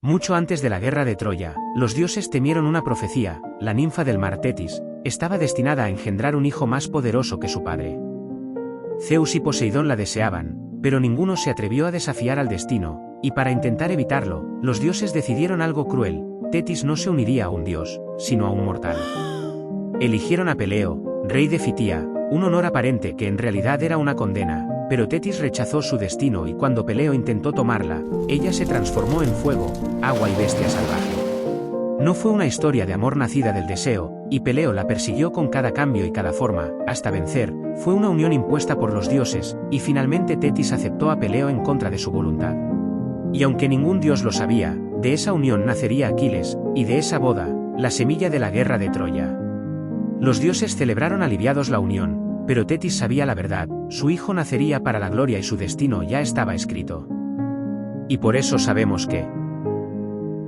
Mucho antes de la guerra de Troya, los dioses temieron una profecía. La ninfa del mar Tetis estaba destinada a engendrar un hijo más poderoso que su padre. Zeus y Poseidón la deseaban, pero ninguno se atrevió a desafiar al destino, y para intentar evitarlo, los dioses decidieron algo cruel. Tetis no se uniría a un dios, sino a un mortal. Eligieron a Peleo, rey de Fitia, un honor aparente que en realidad era una condena, pero Tetis rechazó su destino y cuando Peleo intentó tomarla, ella se transformó en fuego, agua y bestia salvaje. No fue una historia de amor nacida del deseo, y Peleo la persiguió con cada cambio y cada forma, hasta vencer. Fue una unión impuesta por los dioses, y finalmente Tetis aceptó a Peleo en contra de su voluntad. Y aunque ningún dios lo sabía, de esa unión nacería Aquiles, y de esa boda, la semilla de la guerra de Troya. Los dioses celebraron aliviados la unión, pero Tetis sabía la verdad, su hijo nacería para la gloria y su destino ya estaba escrito. Y por eso sabemos que,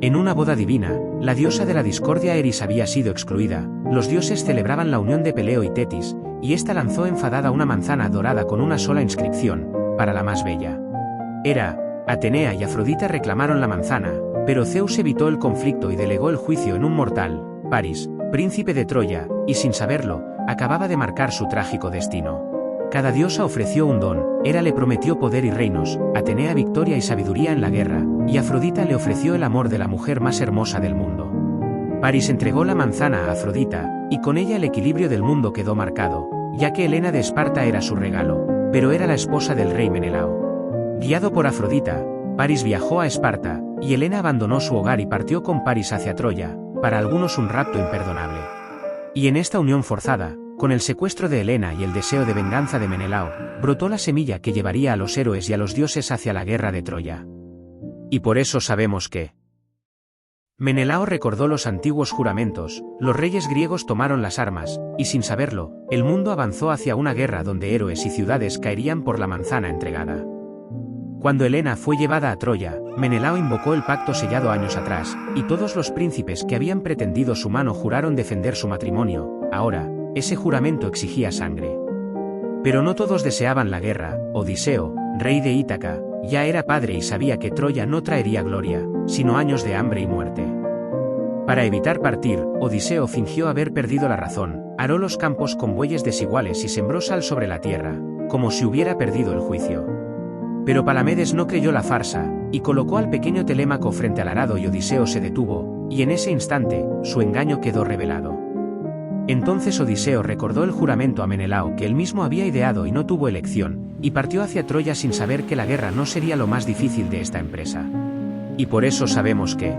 en una boda divina, la diosa de la discordia Eris había sido excluida. Los dioses celebraban la unión de Peleo y Tetis, y ésta lanzó enfadada una manzana dorada con una sola inscripción, para la más bella. Hera, Atenea y Afrodita reclamaron la manzana, pero Zeus evitó el conflicto y delegó el juicio en un mortal, Paris, príncipe de Troya, y sin saberlo, acababa de marcar su trágico destino. Cada diosa ofreció un don. Hera le prometió poder y reinos, Atenea victoria y sabiduría en la guerra, y Afrodita le ofreció el amor de la mujer más hermosa del mundo. Paris entregó la manzana a Afrodita, y con ella el equilibrio del mundo quedó marcado, ya que Helena de Esparta era su regalo, pero era la esposa del rey Menelao. Guiado por Afrodita, Paris viajó a Esparta, y Helena abandonó su hogar y partió con Paris hacia Troya, para algunos un rapto imperdonable. Y en esta unión forzada, con el secuestro de Helena y el deseo de venganza de Menelao, brotó la semilla que llevaría a los héroes y a los dioses hacia la guerra de Troya. Y por eso sabemos que Menelao recordó los antiguos juramentos, los reyes griegos tomaron las armas, y sin saberlo, el mundo avanzó hacia una guerra donde héroes y ciudades caerían por la manzana entregada. Cuando Helena fue llevada a Troya, Menelao invocó el pacto sellado años atrás, y todos los príncipes que habían pretendido su mano juraron defender su matrimonio. Ahora, ese juramento exigía sangre. Pero no todos deseaban la guerra. Odiseo, rey de Ítaca, ya era padre y sabía que Troya no traería gloria, sino años de hambre y muerte. Para evitar partir, Odiseo fingió haber perdido la razón, aró los campos con bueyes desiguales y sembró sal sobre la tierra, como si hubiera perdido el juicio. Pero Palamedes no creyó la farsa, y colocó al pequeño Telémaco frente al arado y Odiseo se detuvo, y en ese instante, su engaño quedó revelado. Entonces Odiseo recordó el juramento a Menelao que él mismo había ideado y no tuvo elección, y partió hacia Troya sin saber que la guerra no sería lo más difícil de esta empresa. Y por eso sabemos que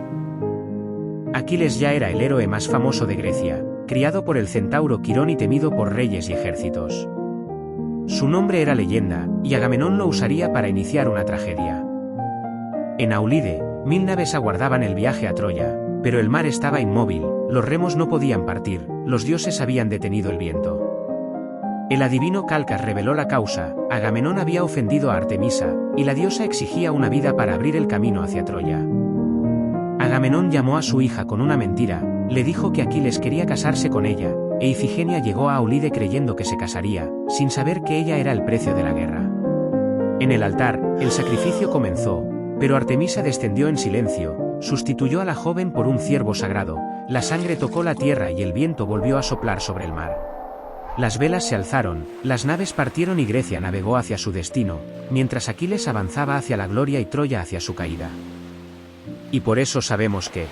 Aquiles ya era el héroe más famoso de Grecia, criado por el centauro Quirón y temido por reyes y ejércitos. Su nombre era leyenda, y Agamenón lo usaría para iniciar una tragedia. En Aulide, 1000 naves aguardaban el viaje a Troya, pero el mar estaba inmóvil, los remos no podían partir, los dioses habían detenido el viento. El adivino Calcas reveló la causa. Agamenón había ofendido a Artemisa, y la diosa exigía una vida para abrir el camino hacia Troya. Agamenón llamó a su hija con una mentira, le dijo que Aquiles quería casarse con ella, e Ifigenia llegó a Aulide creyendo que se casaría, sin saber que ella era el precio de la guerra. En el altar, el sacrificio comenzó, pero Artemisa descendió en silencio, sustituyó a la joven por un ciervo sagrado, la sangre tocó la tierra y el viento volvió a soplar sobre el mar. Las velas se alzaron, las naves partieron y Grecia navegó hacia su destino, mientras Aquiles avanzaba hacia la gloria y Troya hacia su caída. Y por eso sabemos que,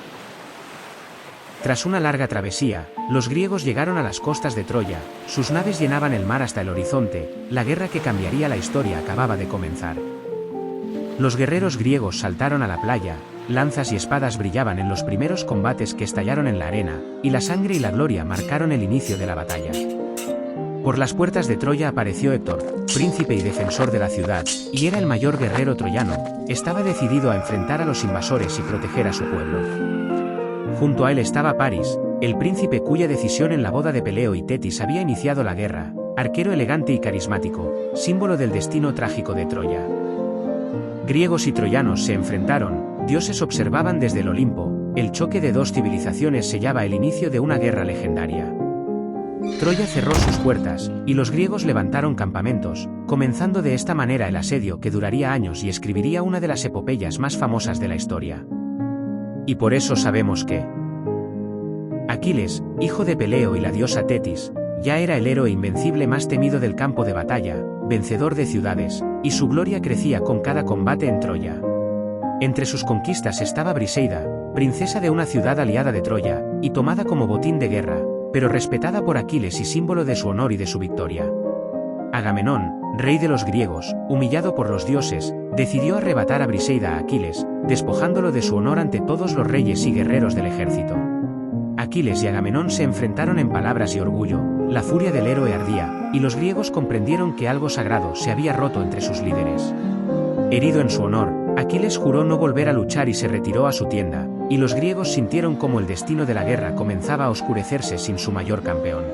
tras una larga travesía, los griegos llegaron a las costas de Troya, sus naves llenaban el mar hasta el horizonte, la guerra que cambiaría la historia acababa de comenzar. Los guerreros griegos saltaron a la playa, lanzas y espadas brillaban en los primeros combates que estallaron en la arena, y la sangre y la gloria marcaron el inicio de la batalla. Por las puertas de Troya apareció Héctor, príncipe y defensor de la ciudad, y era el mayor guerrero troyano, estaba decidido a enfrentar a los invasores y proteger a su pueblo. Junto a él estaba Paris, el príncipe cuya decisión en la boda de Peleo y Tetis había iniciado la guerra, arquero elegante y carismático, símbolo del destino trágico de Troya. Griegos y troyanos se enfrentaron, dioses observaban desde el Olimpo, el choque de dos civilizaciones sellaba el inicio de una guerra legendaria. Troya cerró sus puertas, y los griegos levantaron campamentos, comenzando de esta manera el asedio que duraría años y escribiría una de las epopeyas más famosas de la historia. Y por eso sabemos que Aquiles, hijo de Peleo y la diosa Tetis, ya era el héroe invencible más temido del campo de batalla, vencedor de ciudades, y su gloria crecía con cada combate en Troya. Entre sus conquistas estaba Briseida, princesa de una ciudad aliada de Troya, y tomada como botín de guerra, pero respetada por Aquiles y símbolo de su honor y de su victoria. Agamenón, rey de los griegos, humillado por los dioses, decidió arrebatar a Briseida a Aquiles, despojándolo de su honor ante todos los reyes y guerreros del ejército. Aquiles y Agamenón se enfrentaron en palabras y orgullo, la furia del héroe ardía, y los griegos comprendieron que algo sagrado se había roto entre sus líderes. Herido en su honor, Aquiles juró no volver a luchar y se retiró a su tienda, y los griegos sintieron como el destino de la guerra comenzaba a oscurecerse sin su mayor campeón.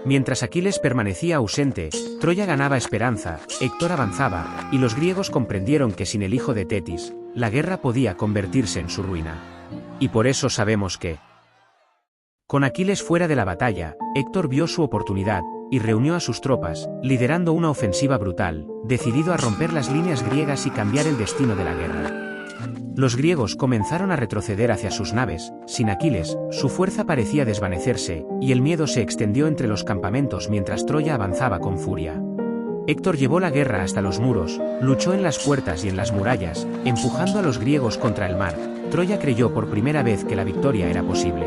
Mientras Aquiles permanecía ausente, Troya ganaba esperanza, Héctor avanzaba, y los griegos comprendieron que sin el hijo de Tetis, la guerra podía convertirse en su ruina. Y por eso sabemos que, con Aquiles fuera de la batalla, Héctor vio su oportunidad, y reunió a sus tropas, liderando una ofensiva brutal, decidido a romper las líneas griegas y cambiar el destino de la guerra. Los griegos comenzaron a retroceder hacia sus naves, sin Aquiles, su fuerza parecía desvanecerse, y el miedo se extendió entre los campamentos mientras Troya avanzaba con furia. Héctor llevó la guerra hasta los muros, luchó en las puertas y en las murallas, empujando a los griegos contra el mar. Troya creyó por primera vez que la victoria era posible.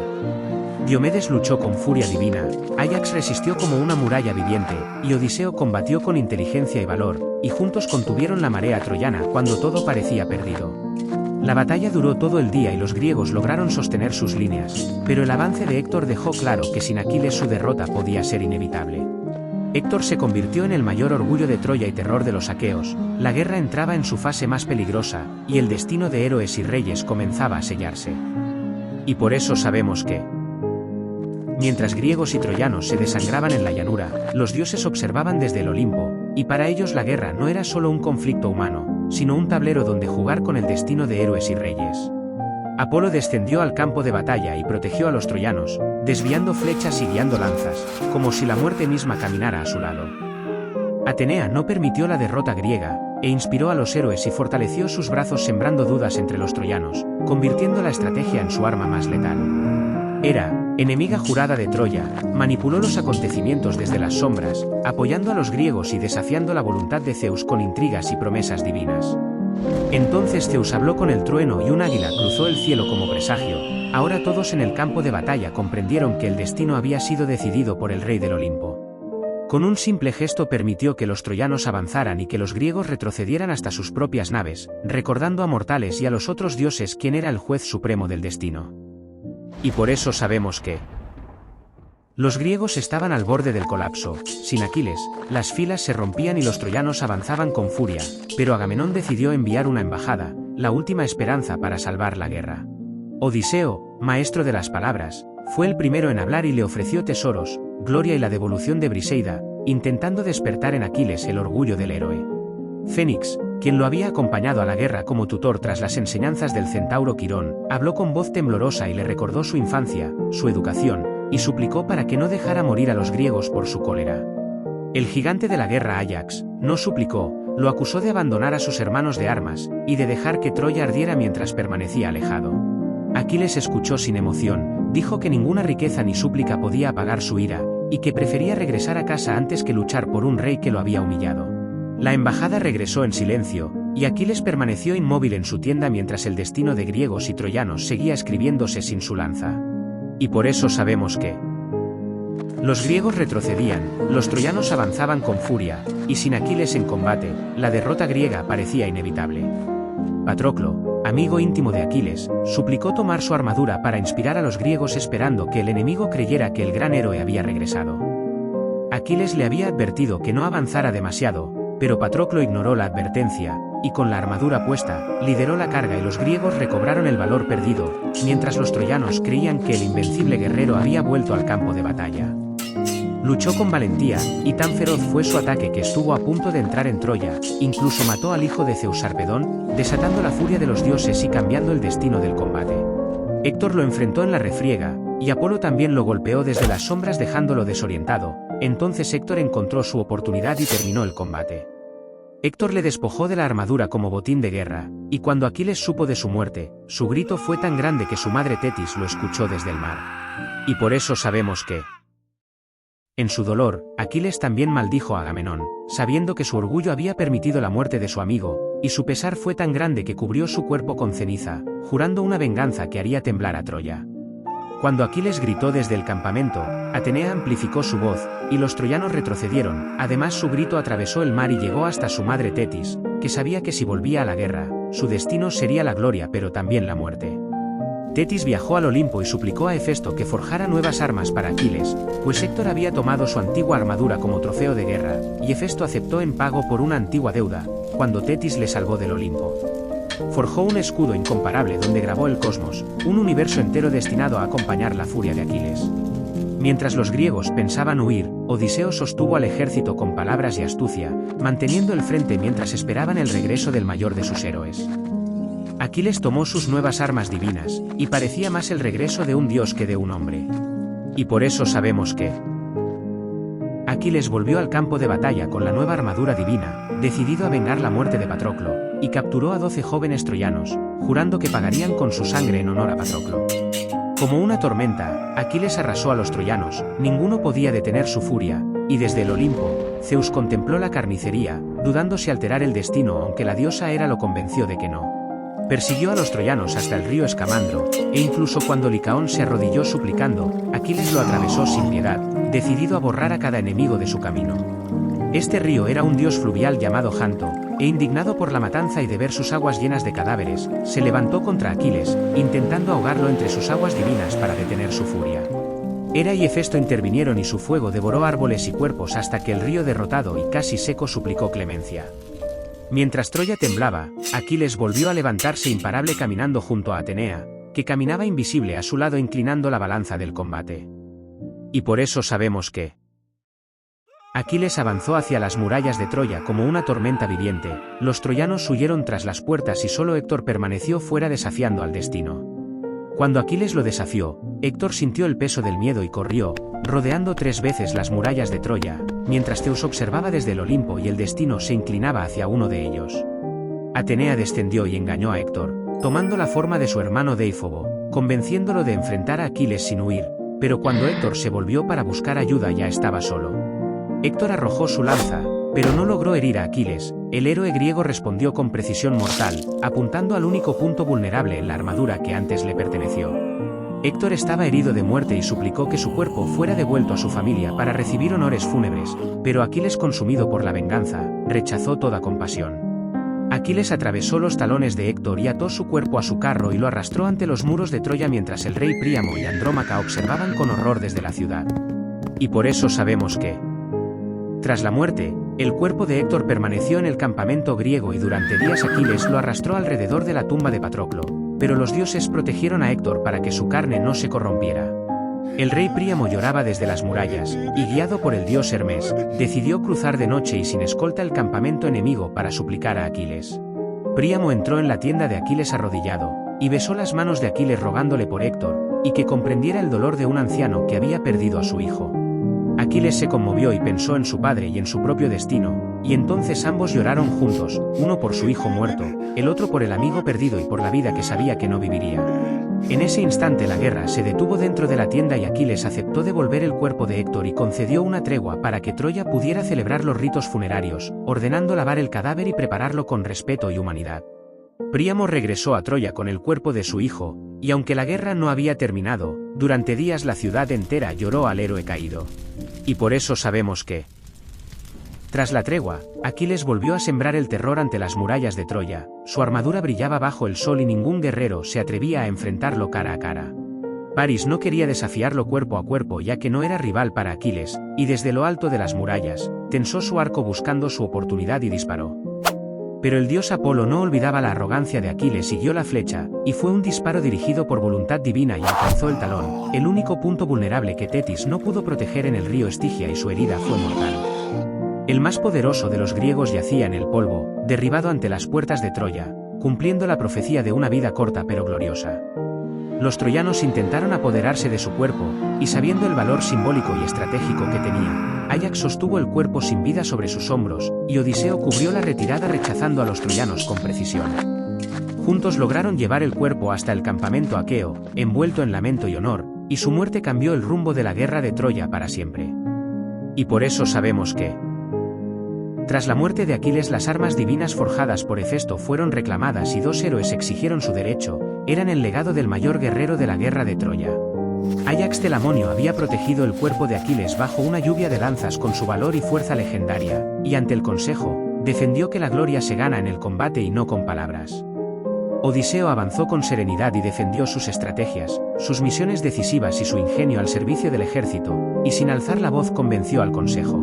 Diomedes luchó con furia divina, Áyax resistió como una muralla viviente, y Odiseo combatió con inteligencia y valor, y juntos contuvieron la marea troyana cuando todo parecía perdido. La batalla duró todo el día y los griegos lograron sostener sus líneas, pero el avance de Héctor dejó claro que sin Aquiles su derrota podía ser inevitable. Héctor se convirtió en el mayor orgullo de Troya y terror de los aqueos, la guerra entraba en su fase más peligrosa, y el destino de héroes y reyes comenzaba a sellarse. Y por eso sabemos que, mientras griegos y troyanos se desangraban en la llanura, los dioses observaban desde el Olimpo, y para ellos la guerra no era solo un conflicto humano, sino un tablero donde jugar con el destino de héroes y reyes. Apolo descendió al campo de batalla y protegió a los troyanos, desviando flechas y guiando lanzas, como si la muerte misma caminara a su lado. Atenea no permitió la derrota griega, e inspiró a los héroes y fortaleció sus brazos sembrando dudas entre los troyanos, convirtiendo la estrategia en su arma más letal. Hera, enemiga jurada de Troya, manipuló los acontecimientos desde las sombras, apoyando a los griegos y desafiando la voluntad de Zeus con intrigas y promesas divinas. Entonces Zeus habló con el trueno y un águila cruzó el cielo como presagio. Ahora todos en el campo de batalla comprendieron que el destino había sido decidido por el rey del Olimpo. Con un simple gesto permitió que los troyanos avanzaran y que los griegos retrocedieran hasta sus propias naves, recordando a mortales y a los otros dioses quién era el juez supremo del destino. Y por eso sabemos que los griegos estaban al borde del colapso. Sin Aquiles, las filas se rompían y los troyanos avanzaban con furia, pero Agamenón decidió enviar una embajada, la última esperanza para salvar la guerra. Odiseo, maestro de las palabras, fue el primero en hablar y le ofreció tesoros, gloria y la devolución de Briseida, intentando despertar en Aquiles el orgullo del héroe. Fénix, quien lo había acompañado a la guerra como tutor tras las enseñanzas del centauro Quirón, habló con voz temblorosa y le recordó su infancia, su educación, y suplicó para que no dejara morir a los griegos por su cólera. El gigante de la guerra Áyax, no suplicó, lo acusó de abandonar a sus hermanos de armas, y de dejar que Troya ardiera mientras permanecía alejado. Aquiles escuchó sin emoción, dijo que ninguna riqueza ni súplica podía apagar su ira, y que prefería regresar a casa antes que luchar por un rey que lo había humillado. La embajada regresó en silencio, y Aquiles permaneció inmóvil en su tienda mientras el destino de griegos y troyanos seguía escribiéndose sin su lanza. Y por eso sabemos que los griegos retrocedían, los troyanos avanzaban con furia, y sin Aquiles en combate, la derrota griega parecía inevitable. Patroclo, amigo íntimo de Aquiles, suplicó tomar su armadura para inspirar a los griegos esperando que el enemigo creyera que el gran héroe había regresado. Aquiles le había advertido que no avanzara demasiado, pero Patroclo ignoró la advertencia, y con la armadura puesta, lideró la carga y los griegos recobraron el valor perdido, mientras los troyanos creían que el invencible guerrero había vuelto al campo de batalla. Luchó con valentía, y tan feroz fue su ataque que estuvo a punto de entrar en Troya, incluso mató al hijo de Zeus Sarpedón, desatando la furia de los dioses y cambiando el destino del combate. Héctor lo enfrentó en la refriega, y Apolo también lo golpeó desde las sombras dejándolo desorientado. Entonces Héctor encontró su oportunidad y terminó el combate. Héctor le despojó de la armadura como botín de guerra, y cuando Aquiles supo de su muerte, su grito fue tan grande que su madre Tetis lo escuchó desde el mar. Y por eso sabemos que, en su dolor, Aquiles también maldijo a Agamenón, sabiendo que su orgullo había permitido la muerte de su amigo, y su pesar fue tan grande que cubrió su cuerpo con ceniza, jurando una venganza que haría temblar a Troya. Cuando Aquiles gritó desde el campamento, Atenea amplificó su voz, y los troyanos retrocedieron. Además, su grito atravesó el mar y llegó hasta su madre Tetis, que sabía que si volvía a la guerra, su destino sería la gloria pero también la muerte. Tetis viajó al Olimpo y suplicó a Hefesto que forjara nuevas armas para Aquiles, pues Héctor había tomado su antigua armadura como trofeo de guerra, y Hefesto aceptó en pago por una antigua deuda, cuando Tetis le salvó del Olimpo. Forjó un escudo incomparable donde grabó el cosmos, un universo entero destinado a acompañar la furia de Aquiles. Mientras los griegos pensaban huir, Odiseo sostuvo al ejército con palabras y astucia, manteniendo el frente mientras esperaban el regreso del mayor de sus héroes. Aquiles tomó sus nuevas armas divinas, y parecía más el regreso de un dios que de un hombre. Y por eso sabemos que Aquiles volvió al campo de batalla con la nueva armadura divina, decidido a vengar la muerte de Patroclo, y capturó a 12 jóvenes troyanos, jurando que pagarían con su sangre en honor a Patroclo. Como una tormenta, Aquiles arrasó a los troyanos, ninguno podía detener su furia, y desde el Olimpo, Zeus contempló la carnicería, dudando si alterar el destino aunque la diosa Hera lo convenció de que no. Persiguió a los troyanos hasta el río Escamandro, e incluso cuando Licaón se arrodilló suplicando, Aquiles lo atravesó sin piedad, decidido a borrar a cada enemigo de su camino. Este río era un dios fluvial llamado Janto, e indignado por la matanza y de ver sus aguas llenas de cadáveres, se levantó contra Aquiles, intentando ahogarlo entre sus aguas divinas para detener su furia. Hera y Hefesto intervinieron y su fuego devoró árboles y cuerpos hasta que el río derrotado y casi seco suplicó clemencia. Mientras Troya temblaba, Aquiles volvió a levantarse imparable caminando junto a Atenea, que caminaba invisible a su lado inclinando la balanza del combate. Y por eso sabemos que Aquiles avanzó hacia las murallas de Troya como una tormenta viviente, los troyanos huyeron tras las puertas y solo Héctor permaneció fuera desafiando al destino. Cuando Aquiles lo desafió, Héctor sintió el peso del miedo y corrió, rodeando 3 veces las murallas de Troya, mientras Zeus observaba desde el Olimpo y el destino se inclinaba hacia uno de ellos. Atenea descendió y engañó a Héctor, tomando la forma de su hermano Deífobo, convenciéndolo de enfrentar a Aquiles sin huir, pero cuando Héctor se volvió para buscar ayuda ya estaba solo. Héctor arrojó su lanza, pero no logró herir a Aquiles. El héroe griego respondió con precisión mortal, apuntando al único punto vulnerable en la armadura que antes le perteneció. Héctor estaba herido de muerte y suplicó que su cuerpo fuera devuelto a su familia para recibir honores fúnebres, pero Aquiles, consumido por la venganza, rechazó toda compasión. Aquiles atravesó los talones de Héctor y ató su cuerpo a su carro y lo arrastró ante los muros de Troya mientras el rey Príamo y Andrómaca observaban con horror desde la ciudad. Y por eso sabemos que, tras la muerte, el cuerpo de Héctor permaneció en el campamento griego y durante días Aquiles lo arrastró alrededor de la tumba de Patroclo, pero los dioses protegieron a Héctor para que su carne no se corrompiera. El rey Príamo lloraba desde las murallas, y guiado por el dios Hermes, decidió cruzar de noche y sin escolta el campamento enemigo para suplicar a Aquiles. Príamo entró en la tienda de Aquiles arrodillado, y besó las manos de Aquiles rogándole por Héctor, y que comprendiera el dolor de un anciano que había perdido a su hijo. Aquiles se conmovió y pensó en su padre y en su propio destino, y entonces ambos lloraron juntos, uno por su hijo muerto, el otro por el amigo perdido y por la vida que sabía que no viviría. En ese instante la guerra se detuvo dentro de la tienda y Aquiles aceptó devolver el cuerpo de Héctor y concedió una tregua para que Troya pudiera celebrar los ritos funerarios, ordenando lavar el cadáver y prepararlo con respeto y humanidad. Príamo regresó a Troya con el cuerpo de su hijo, y aunque la guerra no había terminado, durante días la ciudad entera lloró al héroe caído. Y por eso sabemos que, tras la tregua, Aquiles volvió a sembrar el terror ante las murallas de Troya, su armadura brillaba bajo el sol y ningún guerrero se atrevía a enfrentarlo cara a cara. Paris no quería desafiarlo cuerpo a cuerpo ya que no era rival para Aquiles, y desde lo alto de las murallas, tensó su arco buscando su oportunidad y disparó. Pero el dios Apolo no olvidaba la arrogancia de Aquiles y guió la flecha, y fue un disparo dirigido por voluntad divina y alcanzó el talón, el único punto vulnerable que Tetis no pudo proteger en el río Estigia y su herida fue mortal. El más poderoso de los griegos yacía en el polvo, derribado ante las puertas de Troya, cumpliendo la profecía de una vida corta pero gloriosa. Los troyanos intentaron apoderarse de su cuerpo, y sabiendo el valor simbólico y estratégico que tenía, Áyax sostuvo el cuerpo sin vida sobre sus hombros, y Odiseo cubrió la retirada rechazando a los troyanos con precisión. Juntos lograron llevar el cuerpo hasta el campamento aqueo, envuelto en lamento y honor, y su muerte cambió el rumbo de la guerra de Troya para siempre. Y por eso sabemos que, tras la muerte de Aquiles, las armas divinas forjadas por Hefesto fueron reclamadas y dos héroes exigieron su derecho, eran el legado del mayor guerrero de la guerra de Troya. Áyax Telamonio había protegido el cuerpo de Aquiles bajo una lluvia de lanzas con su valor y fuerza legendaria, y ante el consejo, defendió que la gloria se gana en el combate y no con palabras. Odiseo avanzó con serenidad y defendió sus estrategias, sus misiones decisivas y su ingenio al servicio del ejército, y sin alzar la voz convenció al consejo.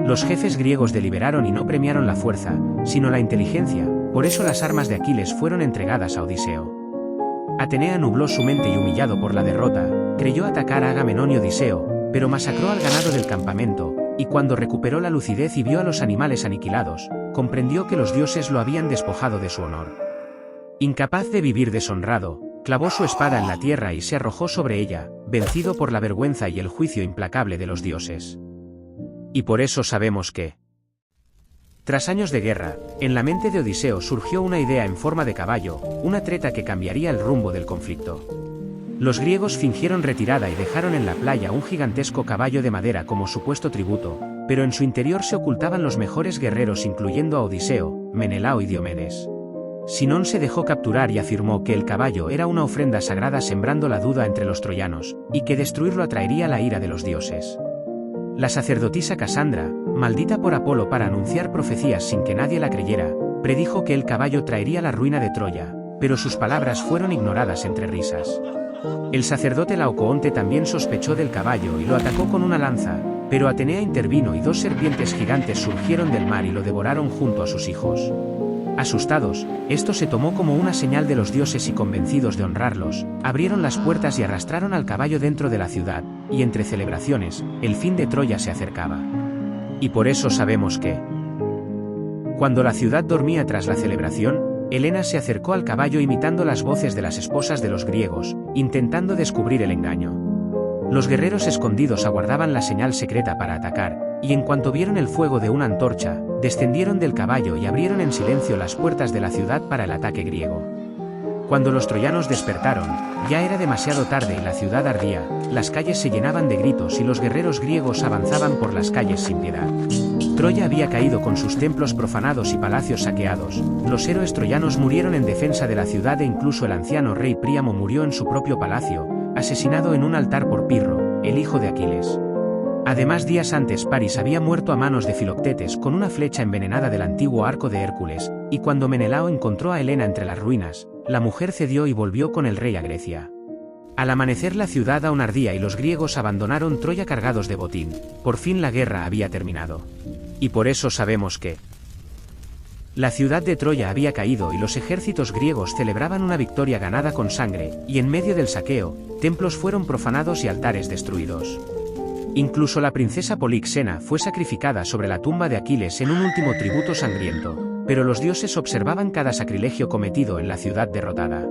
Los jefes griegos deliberaron y no premiaron la fuerza, sino la inteligencia, por eso las armas de Aquiles fueron entregadas a Odiseo. Atenea nubló su mente y humillado por la derrota, creyó atacar a Agamenón y Odiseo, pero masacró al ganado del campamento, y cuando recuperó la lucidez y vio a los animales aniquilados, comprendió que los dioses lo habían despojado de su honor. Incapaz de vivir deshonrado, clavó su espada en la tierra y se arrojó sobre ella, vencido por la vergüenza y el juicio implacable de los dioses. Y por eso sabemos que, tras años de guerra, en la mente de Odiseo surgió una idea en forma de caballo, una treta que cambiaría el rumbo del conflicto. Los griegos fingieron retirada y dejaron en la playa un gigantesco caballo de madera como supuesto tributo, pero en su interior se ocultaban los mejores guerreros incluyendo a Odiseo, Menelao y Diomedes. Sinón se dejó capturar y afirmó que el caballo era una ofrenda sagrada sembrando la duda entre los troyanos, y que destruirlo atraería la ira de los dioses. La sacerdotisa Casandra, maldita por Apolo para anunciar profecías sin que nadie la creyera, predijo que el caballo traería la ruina de Troya, pero sus palabras fueron ignoradas entre risas. El sacerdote Laocoonte también sospechó del caballo y lo atacó con una lanza, pero Atenea intervino y dos serpientes gigantes surgieron del mar y lo devoraron junto a sus hijos. Asustados, esto se tomó como una señal de los dioses y convencidos de honrarlos, abrieron las puertas y arrastraron al caballo dentro de la ciudad, y entre celebraciones, el fin de Troya se acercaba. Y por eso sabemos que, cuando la ciudad dormía tras la celebración, Helena se acercó al caballo imitando las voces de las esposas de los griegos, intentando descubrir el engaño. Los guerreros escondidos aguardaban la señal secreta para atacar, y en cuanto vieron el fuego de una antorcha, descendieron del caballo y abrieron en silencio las puertas de la ciudad para el ataque griego. Cuando los troyanos despertaron, ya era demasiado tarde y la ciudad ardía, las calles se llenaban de gritos y los guerreros griegos avanzaban por las calles sin piedad. Troya había caído con sus templos profanados y palacios saqueados, los héroes troyanos murieron en defensa de la ciudad e incluso el anciano rey Príamo murió en su propio palacio, asesinado en un altar por Pirro, el hijo de Aquiles. Además, días antes Paris había muerto a manos de Filoctetes con una flecha envenenada del antiguo arco de Hércules, y cuando Menelao encontró a Helena entre las ruinas, la mujer cedió y volvió con el rey a Grecia. Al amanecer la ciudad aún ardía y los griegos abandonaron Troya cargados de botín, por fin la guerra había terminado. Y por eso sabemos que la ciudad de Troya había caído y los ejércitos griegos celebraban una victoria ganada con sangre, y en medio del saqueo, templos fueron profanados y altares destruidos. Incluso la princesa Polixena fue sacrificada sobre la tumba de Aquiles en un último tributo sangriento, pero los dioses observaban cada sacrilegio cometido en la ciudad derrotada.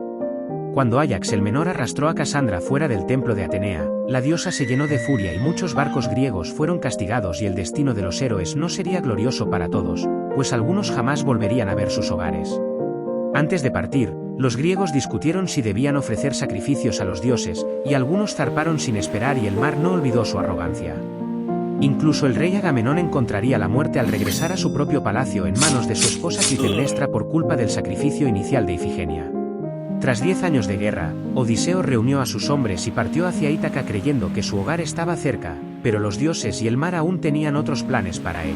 Cuando Áyax el menor arrastró a Casandra fuera del templo de Atenea, la diosa se llenó de furia y muchos barcos griegos fueron castigados y el destino de los héroes no sería glorioso para todos, pues algunos jamás volverían a ver sus hogares. Antes de partir, los griegos discutieron si debían ofrecer sacrificios a los dioses, y algunos zarparon sin esperar y el mar no olvidó su arrogancia. Incluso el rey Agamenón encontraría la muerte al regresar a su propio palacio en manos de su esposa Clitemnestra por culpa del sacrificio inicial de Ifigenia. Tras 10 años de guerra, Odiseo reunió a sus hombres y partió hacia Ítaca creyendo que su hogar estaba cerca, pero los dioses y el mar aún tenían otros planes para él.